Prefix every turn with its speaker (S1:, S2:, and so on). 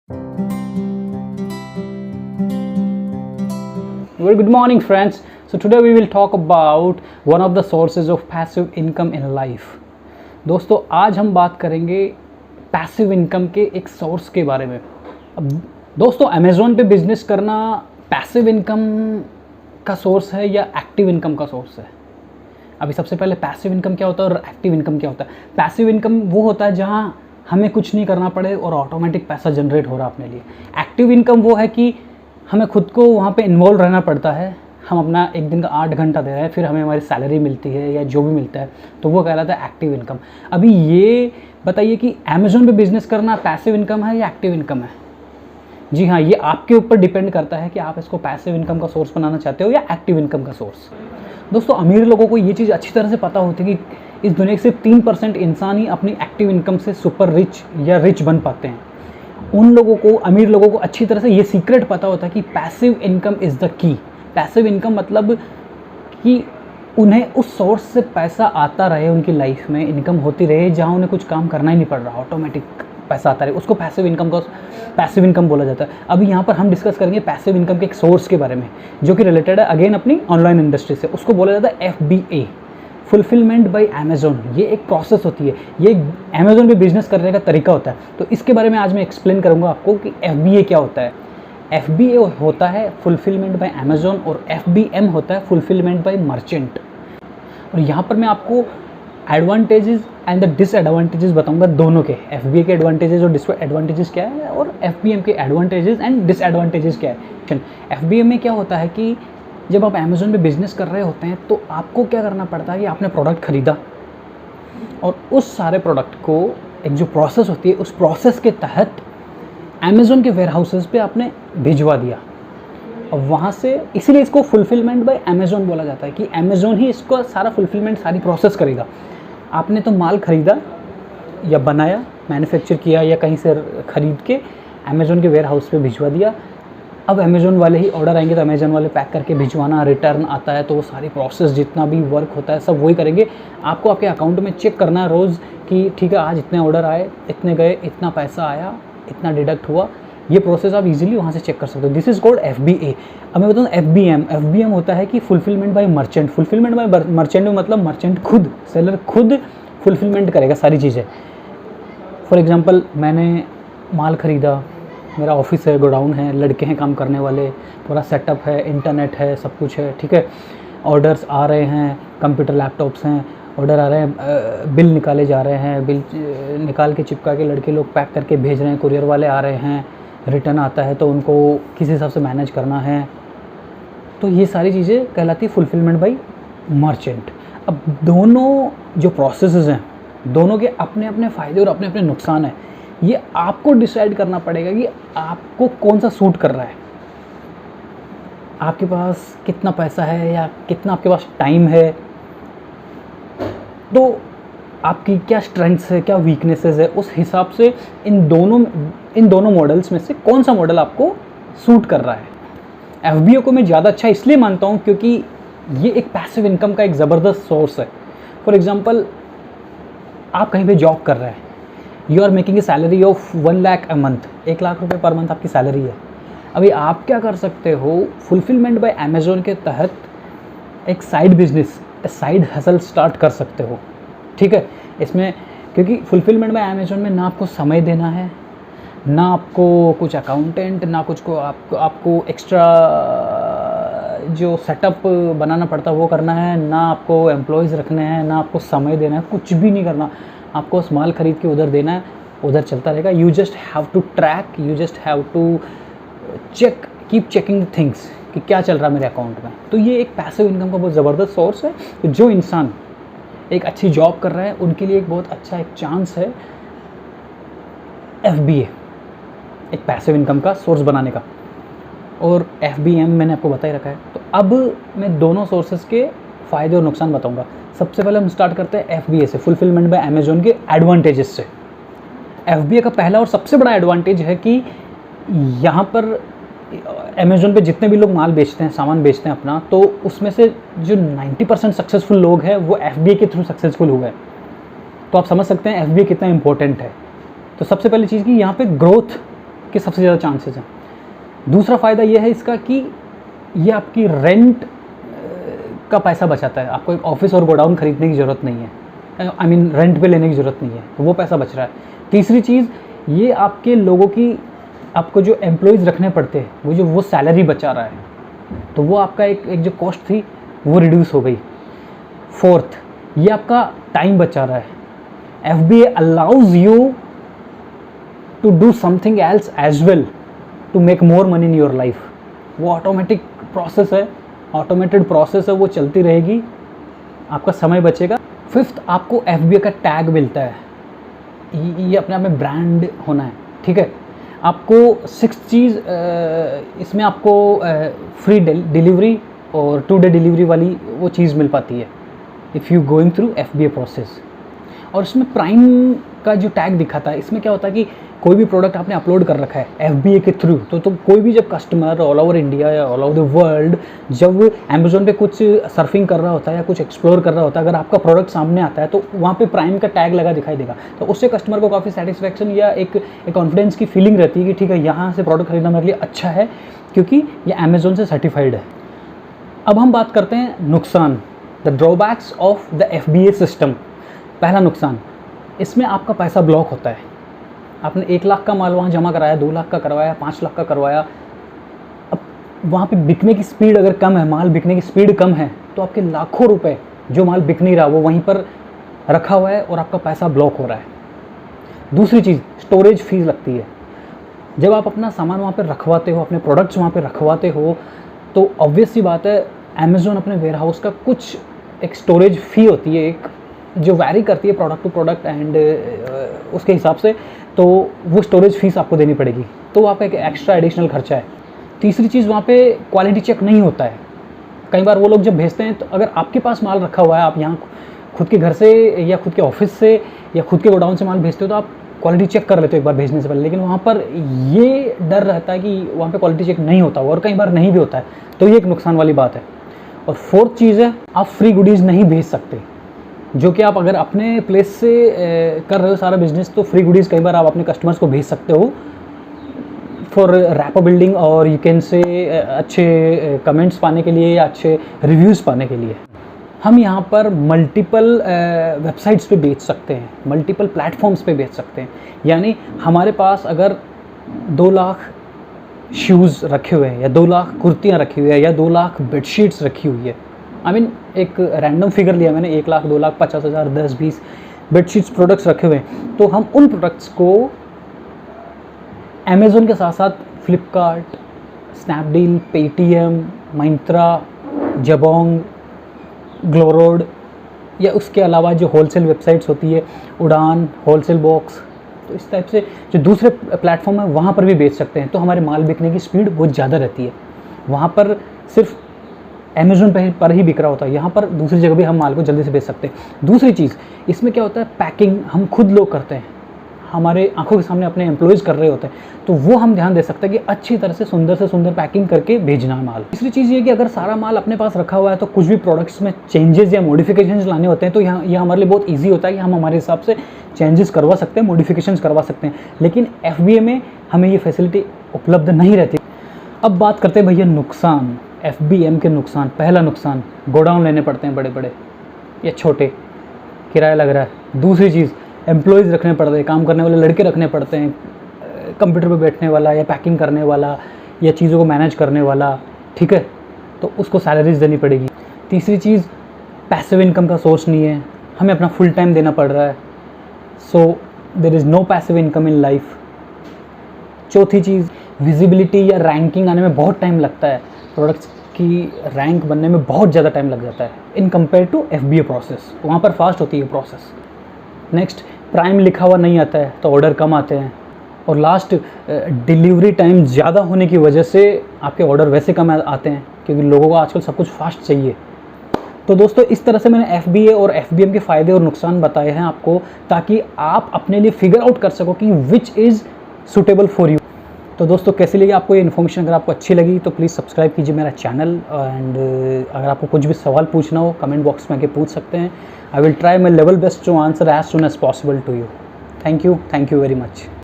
S1: Very good morning, friends. So today we will talk about one of the sources of passive income in life. दोस्तों आज हम बात करेंगे passive income के एक सोर्स के बारे में। अब दोस्तों अमेज़ॉन पे बिजनेस करना पैसिव इनकम का सोर्स है या एक्टिव इनकम का सोर्स है? अभी सबसे पहले पैसिव इनकम क्या होता है और एक्टिव इनकम क्या होता है? पैसिव इनकम वो होता है जहाँ हमें कुछ नहीं करना पड़े और ऑटोमेटिक पैसा जनरेट हो रहा है अपने लिए। एक्टिव इनकम वो है कि हमें खुद को वहाँ पे इन्वॉल्व रहना पड़ता है। हम अपना एक दिन का 8 घंटा दे रहे हैं, फिर हमें हमारी सैलरी मिलती है या जो भी मिलता है, तो वो कहलाता है एक्टिव इनकम। अभी ये बताइए कि अमेज़ॉन पे बिज़नेस करना पैसिव इनकम है या एक्टिव इनकम है? जी हाँ, ये आपके ऊपर डिपेंड करता है कि आप इसको पैसिव इनकम का सोर्स बनाना चाहते हो या एक्टिव इनकम का सोर्स। दोस्तों अमीर लोगों को ये चीज़ अच्छी तरह से पता होती है कि इस दुनिया के सिर्फ 3% इंसान ही अपनी एक्टिव इनकम से सुपर रिच या रिच बन पाते हैं। उन लोगों को, अमीर लोगों को अच्छी तरह से ये सीक्रेट पता होता है कि passive income is the key. Passive income मतलब कि उन्हें उस सोर्स से पैसा आता रहे, उनकी लाइफ में इनकम होती रहे, जहाँ उन्हें कुछ काम करना ही नहीं पड़ रहा, ऑटोमेटिक पैसा आता रहे, उसको पैसिव इनकम बोला जाता है। अभी यहाँ पर हम डिस्कस करेंगे पैसिव इनकम के एक सोर्स के बारे में जो कि रिलेटेड है अगेन अपनी ऑनलाइन इंडस्ट्री से। उसको बोला जाता है FBA, फुलफिलमेंट बाय अमेज़ॉन। ये एक प्रोसेस होती है, ये अमेज़ॉन पे बिजनेस करने का तरीका होता है। तो इसके बारे में आज मैं एक्सप्लेन करूँगा आपको कि FBA क्या होता है। FBA होता है फुलफिलमेंट बाय अमेज़ॉन और FBM होता है फुलफिलमेंट बाय मर्चेंट। और यहाँ पर मैं आपको एडवांटेजेस एंड द डिसएडवांटेजेस बताऊंगा दोनों के। FBA के एडवांटेजेस और डिसएडवांटेजेस क्या है और FBM के एडवांटेजेस एंड डिसएडवांटेजेस क्या है। FBM में क्या होता है कि जब आप अमेज़ॉन पे बिज़नेस कर रहे होते हैं तो आपको क्या करना पड़ता है कि आपने प्रोडक्ट ख़रीदा और उस सारे प्रोडक्ट को एक जो प्रोसेस होती है उस प्रोसेस के तहत अमेज़ॉन के वेयर हाउसेस पे आपने भिजवा दिया और वहाँ से, इसीलिए इसको फुलफिलमेंट बाय अमेज़ॉन बोला जाता है कि अमेज़ॉन ही इसको सारा फुलफिलमेंट, सारी प्रोसेस करेगा। आपने तो माल ख़रीदा या बनाया, मैन्युफैक्चर किया या कहीं से ख़रीद के अमेज़ॉन के वेयर हाउस पे भिजवा दिया। अब अमेज़ॉन वाले ही ऑर्डर आएंगे तो अमेज़ॉन वाले पैक करके भिजवाना, रिटर्न आता है तो वो सारी प्रोसेस जितना भी वर्क होता है सब वही करेंगे। आपको आपके अकाउंट में चेक करना है रोज़ कि ठीक है आज इतने ऑर्डर आए, इतने गए, इतना पैसा आया, इतना डिडक्ट हुआ। ये प्रोसेस आप इजीली वहाँ से चेक कर सकते हो। This is called FBA। अब मैं बताऊँ FBM होता है कि fulfilment bye merchant. Fulfilment bye merchant में मतलब मर्चेंट खुद, सेलर खुद फुलफिलमेंट करेगा सारी चीज़ें। फॉर एग्ज़ाम्पल मैंने माल ख़रीदा, मेरा ऑफिस है, गोडाउन है, लड़के हैं काम करने वाले, पूरा सेटअप है, इंटरनेट है, सब कुछ है, ठीक है। ऑर्डर्स आ रहे हैं, कंप्यूटर लैपटॉप्स हैं, ऑर्डर आ रहे हैं, बिल निकाले जा रहे हैं, बिल निकाल के चिपका के लड़के लोग पैक करके भेज रहे हैं, कुरियर वाले आ रहे हैं, रिटर्न आता है तो उनको किस हिसाब से मैनेज करना है। तो ये सारी चीज़ें कहलाती है फुलफिलमेंट बाय मर्चेंट। अब दोनों जो प्रोसेसेस हैं, दोनों के अपने अपने फ़ायदे और अपने अपने नुकसान हैं। ये आपको डिसाइड करना पड़ेगा कि आपको कौन सा सूट कर रहा है। आपके पास कितना पैसा है या कितना आपके पास टाइम है, तो आपकी क्या स्ट्रेंथ्स है, क्या वीकनेसेस है, उस हिसाब से इन दोनों मॉडल्स में से कौन सा मॉडल आपको सूट कर रहा है। FBA को मैं ज़्यादा अच्छा इसलिए मानता हूँ क्योंकि ये एक पैसिव इनकम का एक ज़बरदस्त सोर्स है। फॉर एग्ज़ाम्पल आप कहीं पे जॉब कर रहे हैं, you are making a salary of 1 lakh a month, 1 lakh रुपये पर मंथ आपकी सैलरी है। अभी आप क्या कर सकते हो, फुलफिलमेंट बाय अमेज़ॉन के तहत एक side business, side hustle start कर सकते हो, ठीक है। इसमें क्योंकि फुलफिलमेंट बाय अमेज़ॉन में ना आपको समय देना है, ना आपको कुछ अकाउंटेंट, ना कुछ को आपको एक्स्ट्रा जो सेटअप बनाना पड़ता है वो करना है, ना आपको एम्प्लॉयज़ रखने हैं, ना आपको समय देना है, कुछ भी नहीं करना। आपको उस माल ख़रीद के उधर देना है, उधर चलता रहेगा। You just have to track, you just have to check, keep checking things कि क्या चल रहा है मेरे अकाउंट में। तो ये एक पैसिव इनकम का बहुत ज़बरदस्त सोर्स है। तो जो इंसान एक अच्छी जॉब कर रहा है उनके लिए एक बहुत अच्छा एक चांस है FBA, एक पैसिव इनकम का सोर्स बनाने का। और FBM मैंने आपको बता ही रखा है। तो अब मैं दोनों सोर्सेज के फ़ायदे और नुकसान बताऊंगा। सबसे पहले हम स्टार्ट करते हैं FBA से, फुलफिलमेंट बाय अमेज़ॉन के एडवांटेजेस से। FBA का पहला और सबसे बड़ा एडवांटेज है कि यहाँ पर अमेज़ॉन पे जितने भी लोग माल बेचते हैं, सामान बेचते हैं अपना, तो उसमें से जो 90% सक्सेसफुल लोग हैं वो FBA के थ्रू सक्सेसफुल हुए। तो आप समझ सकते हैं FBA कितना इंपॉर्टेंट है। तो सबसे पहली चीज़ कि यहाँ पे ग्रोथ के सबसे ज़्यादा चांसेस हैं। दूसरा फ़ायदा ये है इसका कि ये आपकी रेंट का पैसा बचाता है, आपको एक ऑफिस और गोडाउन खरीदने की ज़रूरत नहीं है, आई मीन रेंट पे लेने की ज़रूरत नहीं है, तो वो पैसा बच रहा है। तीसरी चीज़, ये आपके लोगों की, आपको जो एम्प्लॉयज़ रखने पड़ते हैं वो सैलरी बचा रहा है, तो वो आपका एक जो कॉस्ट थी वो रिड्यूस हो गई। फोर्थ, ये आपका टाइम बचा रहा है। FBA allows you to do something else as well to make more money in your life. वो ऑटोमेटिक प्रोसेस है, ऑटोमेटेड प्रोसेस है, वो चलती रहेगी, आपका समय बचेगा। फिफ्थ, आपको FBA का टैग मिलता है, ये अपने आप में ब्रांड होना है, ठीक है। आपको सिक्स्थ चीज़, इसमें आपको फ्री डिलीवरी और 2 डे डिलीवरी वाली वो चीज़ मिल पाती है if you going through FBA process. और इसमें प्राइम का जो टैग दिखाता है, इसमें क्या होता है कि कोई भी प्रोडक्ट आपने अपलोड कर रखा है FBA के थ्रू, तो कोई भी जब कस्टमर ऑल ओवर इंडिया या ऑल ओवर द वर्ल्ड जब अमेज़ॉन पे कुछ सर्फिंग कर रहा होता है या कुछ एक्सप्लोर कर रहा होता है, अगर आपका प्रोडक्ट सामने आता है तो वहाँ पे प्राइम का टैग लगा दिखाई देगा, तो उससे कस्टमर को काफ़ी सेटिस्फैक्शन या एक कॉन्फिडेंस की फीलिंग रहती है कि ठीक है, यहाँ से प्रोडक्ट खरीदना मेरे लिए अच्छा है क्योंकि ये अमेज़ॉन से सर्टिफाइड है। अब हम बात करते हैं नुकसान, the drawbacks of the FBA system. पहला नुकसान, इसमें आपका पैसा ब्लॉक होता है। आपने 1 लाख का माल वहाँ जमा कराया, 2 लाख का करवाया, 5 लाख का करवाया, अब वहाँ पे बिकने की स्पीड अगर कम है, माल बिकने की स्पीड कम है, तो आपके लाखों रुपए जो माल बिक नहीं रहा वो वहीं पर रखा हुआ है और आपका पैसा ब्लॉक हो रहा है। दूसरी चीज़, स्टोरेज फीस लगती है। जब आप अपना सामान वहाँ पर रखवाते हो, अपने प्रोडक्ट्स वहाँ पर रखवाते हो, तो ऑब्वियस सी बात है अमेज़ॉन अपने वेयर हाउस का कुछ एक स्टोरेज फ़ी होती है, एक जो वैरी करती है प्रोडक्ट टू प्रोडक्ट एंड उसके हिसाब से, तो वो स्टोरेज फीस आपको देनी पड़ेगी, तो वो आपका एक एक्स्ट्रा एडिशनल खर्चा है। तीसरी चीज़, वहाँ पे क्वालिटी चेक नहीं होता है। कई बार वो लोग जब भेजते हैं, तो अगर आपके पास माल रखा हुआ है, आप यहाँ खुद के घर से या खुद के ऑफिस से या खुद के गोडाउन से माल भेजते हो, तो आप क्वालिटी चेक कर लेते हो एक बार भेजने से पहले, लेकिन वहाँ पर ये डर रहता है कि वहाँ पर क्वालिटी चेक नहीं होता और कई बार नहीं भी होता है, तो ये एक नुकसान वाली बात है। और फोर्थ चीज़ है, आप फ्री गुडीज़ नहीं भेज सकते, जो कि आप अगर अपने प्लेस से कर रहे हो सारा बिजनेस, तो फ्री गुडीज़ कई बार आप अपने कस्टमर्स को भेज सकते हो फॉर रैपर बिल्डिंग, और यू कैन से अच्छे कमेंट्स पाने के लिए या अच्छे रिव्यूज़ पाने के लिए। हम यहाँ पर मल्टीपल वेबसाइट्स पे बेच सकते हैं, मल्टीपल प्लेटफॉर्म्स पे बेच सकते हैं। यानी हमारे पास अगर 2 लाख शूज़ रखे हुए हैं या 2 लाख कुर्तियाँ रखी हुई है या 2 लाख बेडशीट्स रखी हुई है, आई मीन एक रैंडम फिगर लिया मैंने, 1 लाख 2 लाख 50,000 10-20 बेडशीट्स प्रोडक्ट्स रखे हुए हैं, तो हम उन प्रोडक्ट्स को अमेज़ॉन के साथ साथ फ्लिपकार्ट, स्नैपडील, पेटीएम, मिंत्रा, जबोंग, ग्लोरोड या उसके अलावा जो होलसेल वेबसाइट्स होती है, उड़ान, होलसेल बॉक्स, तो इस टाइप से जो दूसरे प्लेटफॉर्म है वहाँ पर भी बेच सकते हैं, तो हमारे माल बिकने की स्पीड बहुत ज़्यादा रहती है। वहाँ पर सिर्फ अमेज़ॉन पर ही बिक रहा होता है, यहाँ पर दूसरी जगह भी हम माल को जल्दी से बेच सकते हैं। दूसरी चीज़, इसमें क्या होता है, पैकिंग हम खुद लोग करते हैं, हमारे आंखों के सामने अपने एम्प्लॉयज़ कर रहे होते हैं, तो वो हम ध्यान दे सकते हैं कि अच्छी तरह से सुंदर पैकिंग करके भेजना है माल। तीसरी चीज़ ये कि अगर सारा माल अपने पास रखा हुआ है, तो कुछ भी प्रोडक्ट्स में चेंजेस या मॉडिफिकेशंस लाने होते हैं, तो यहाँ ये हमारे लिए बहुत ईजी होता है कि हम हमारे हिसाब से चेंजेस करवा सकते हैं, मॉडिफिकेशंस करवा सकते हैं। लेकिन FBA में हमें ये फैसिलिटी उपलब्ध नहीं रहती। अब बात करते हैं भैया नुकसान, FBM के नुकसान। पहला नुकसान, गोडाउन लेने पड़ते हैं बड़े बड़े या छोटे, किराया लग रहा है। दूसरी चीज़, एम्प्लॉयज़ रखने पड़ते हैं, काम करने वाले लड़के रखने पड़ते हैं, कंप्यूटर पे बैठने वाला या पैकिंग करने वाला या चीज़ों को मैनेज करने वाला, ठीक है, तो उसको सैलरीज देनी पड़ेगी। तीसरी चीज़, पैसिव इनकम का सोर्स नहीं है, हमें अपना फुल टाइम देना पड़ रहा है, so there is no passive income in life. चौथी चीज़, विजिबिलिटी या रैंकिंग आने में बहुत टाइम लगता है, प्रोडक्ट्स की रैंक बनने में बहुत ज़्यादा टाइम लग जाता है in compare to FBA process, वहाँ पर फास्ट होती है प्रोसेस। नेक्स्ट, प्राइम लिखा हुआ नहीं आता है तो ऑर्डर कम आते हैं। और लास्ट, डिलीवरी टाइम ज़्यादा होने की वजह से आपके ऑर्डर वैसे कम आते हैं, क्योंकि लोगों को आजकल सब कुछ फास्ट चाहिए। तो दोस्तों, इस तरह से मैंने FBA और FBM के फ़ायदे और नुकसान बताए हैं आपको, ताकि आप अपने लिए फिगर आउट कर सको कि which is suitable for you. तो दोस्तों, कैसी लगी आपको ये इन्फॉर्मेशन? अगर आपको अच्छी लगी तो प्लीज़ सब्सक्राइब कीजिए मेरा चैनल, एंड अगर आपको कुछ भी सवाल पूछना हो कमेंट बॉक्स में आके पूछ सकते हैं। I will try my level best to answer as soon as possible to you. Thank you very much.